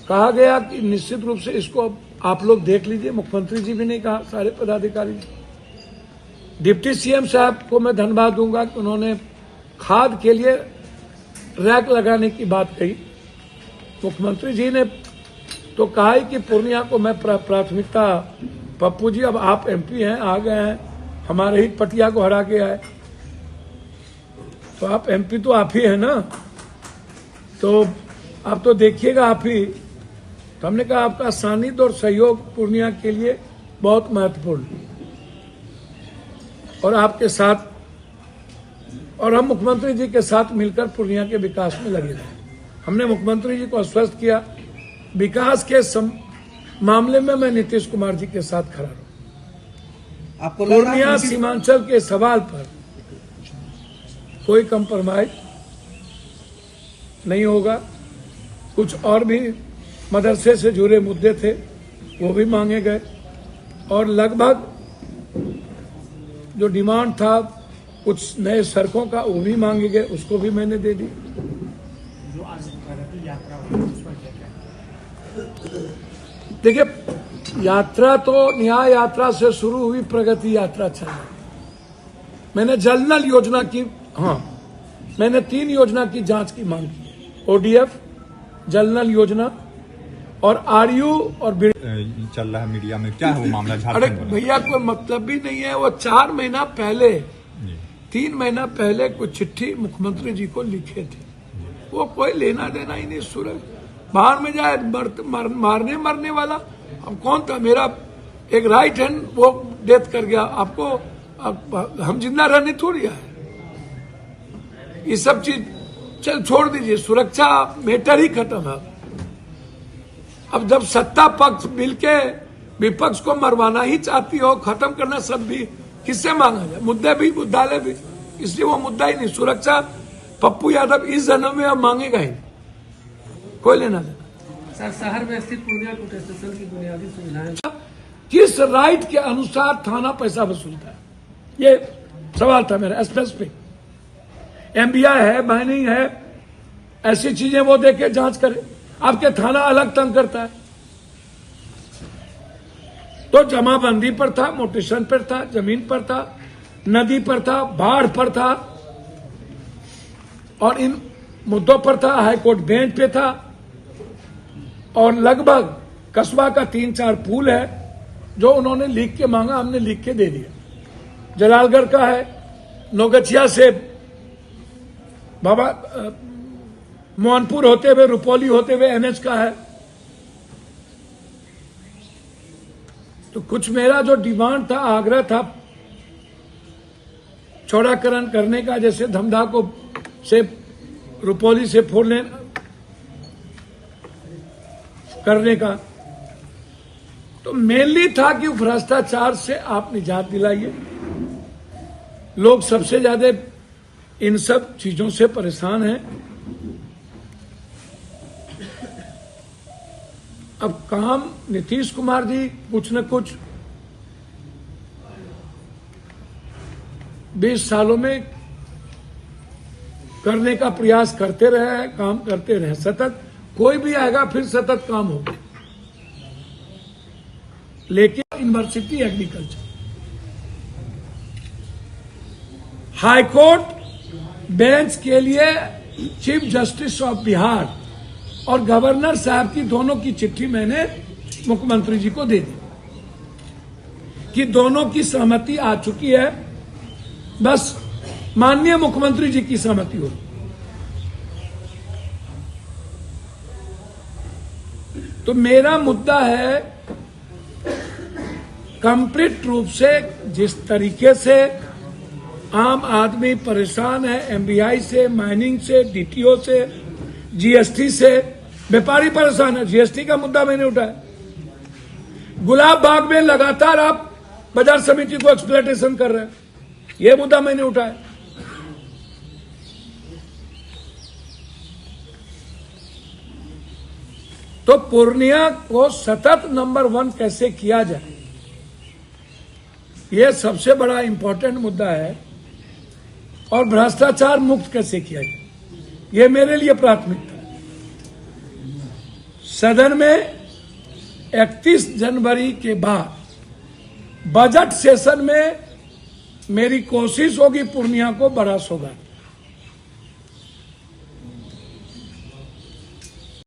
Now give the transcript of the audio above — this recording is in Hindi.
कहा गया कि निश्चित रूप से इसको आप लोग देख लीजिए। मुख्यमंत्री जी भी नहीं कहा, सारे पदाधिकारी। डिप्टी सीएम साहब को मैं धन्यवाद दूंगा कि उन्होंने खाद के लिए रैक लगाने की बात कही। मुख्यमंत्री जी ने तो कहा ही कि पूर्णिया को मैं प्राथमिकता। पप्पू जी, अब आप एमपी हैं, आ गए हैं, हमारे ही पटिया को हरा के आए, तो आप एमपी तो आप ही है ना, तो आप तो देखिएगा आप ही। तो हमने कहा आपका सानिध्य और सहयोग पूर्णिया के लिए बहुत महत्वपूर्ण, और आपके साथ और हम मुख्यमंत्री जी के साथ मिलकर पूर्णिया के विकास में लगे रहे। हमने मुख्यमंत्री जी को आश्वस्त किया, विकास के मामले में मैं नीतीश कुमार जी के साथ खड़ा रहूं। पूर्णिया सीमांचल के सवाल पर कोई कंप्रोमाइज नहीं होगा। कुछ और भी मदरसे से जुड़े मुद्दे थे, वो भी मांगे गए, और लगभग जो डिमांड था कुछ नए सड़कों का वो भी मांगे गए, उसको भी मैंने दे दी। देखिए, यात्रा तो न्याय यात्रा से शुरू हुई, प्रगति यात्रा चल रही। मैंने जल नल योजना की, मैंने 3 योजना की जांच की मांग की, ओडीएफ, जल नल योजना और आरयू और चल रहा है मीडिया में, क्या है वो मामला? अरे भैया, कोई मतलब भी नहीं है। वो 4 महीना पहले, 3 महीना पहले कुछ चिट्ठी मुख्यमंत्री जी को लिखे थे, वो कोई लेना देना ही नहीं। सूरज बाहर में जाए, मारने मरने वाला अब कौन था? मेरा एक राइट हैंड वो डेथ कर गया, आपको हम जिंदा रहने थोड़ी आए। ये सब चीज चल छोड़ दीजिए, सुरक्षा मैटर ही खत्म है। अब जब सत्ता पक्ष मिलके विपक्ष को मरवाना ही चाहती हो, खत्म करना, सब भी किससे मांगा जाए? मुद्दे भी, मुद्दाले भी, इसलिए वो मुद्दा ही नहीं। सुरक्षा पप्पू यादव इस जन्म में अब मांगेगा ही, कोई लेना देना। सर, शहर में स्थित पूर्णिया कोर्ट स्टेशन की बुनियादी सुविधाएं किस राइट के अनुसार थाना पैसा वसूलता है, ये सवाल था मेरा स्पेसिफिक। एमबीआई है, माइनिंग है, ऐसी चीजें वो देखे जांच करे। आपके थाना अलग तंग करता है। तो जमाबंदी पर था, मोटेशन पर था, जमीन पर था, नदी पर था, बाढ़ पर था, और इन मुद्दों पर था। हाईकोर्ट बेंच पे था, और लगभग कस्बा का 3-4 पुल है जो उन्होंने लिख के मांगा, हमने लिख के दे दिया। जलालगढ़ का है, नौगछिया से बाबा मोहनपुर होते हुए, रुपौली होते हुए एनएच का है। तो कुछ मेरा जो डिमांड था, आग्रह था, चौड़ाकरण करने का, जैसे धमधा को से रुपौली से 4 लेन करने का, तो मेनली था कि भ्रष्टाचार से आप निजात दिलाइए। लोग सबसे ज्यादा इन सब चीजों से परेशान हैं। अब काम नीतीश कुमार जी कुछ न कुछ 20 सालों में करने का प्रयास करते रहे हैं, काम करते रहे सतत। कोई भी आएगा फिर सतत काम होगा। लेकिन यूनिवर्सिटी एग्रीकल्चर, हाईकोर्ट बेंच के लिए चीफ जस्टिस ऑफ बिहार और गवर्नर साहब की दोनों की चिट्ठी मैंने मुख्यमंत्री जी को दे दी कि दोनों की सहमति आ चुकी है, बस माननीय मुख्यमंत्री जी की सहमति हो। तो मेरा मुद्दा है कंप्लीट रूप से, जिस तरीके से आम आदमी परेशान है, एमबीआई से, माइनिंग से, डीटीओ से, जीएसटी से, व्यापारी परेशान है। जीएसटी का मुद्दा मैंने उठाया। गुलाब बाग में लगातार आप बाजार समिति को एक्सप्लॉयटेशन कर रहे हैं, यह मुद्दा मैंने उठाया। तो पूर्णिया को सतत नंबर 1 कैसे किया जाए, यह सबसे बड़ा इंपॉर्टेंट मुद्दा है। और भ्रष्टाचार मुक्त कैसे किया जाए, यह मेरे लिए प्राथमिकता है। सदन में 31 जनवरी के बाद बजट सेशन में मेरी कोशिश होगी पूर्णिया को बड़ा सौगात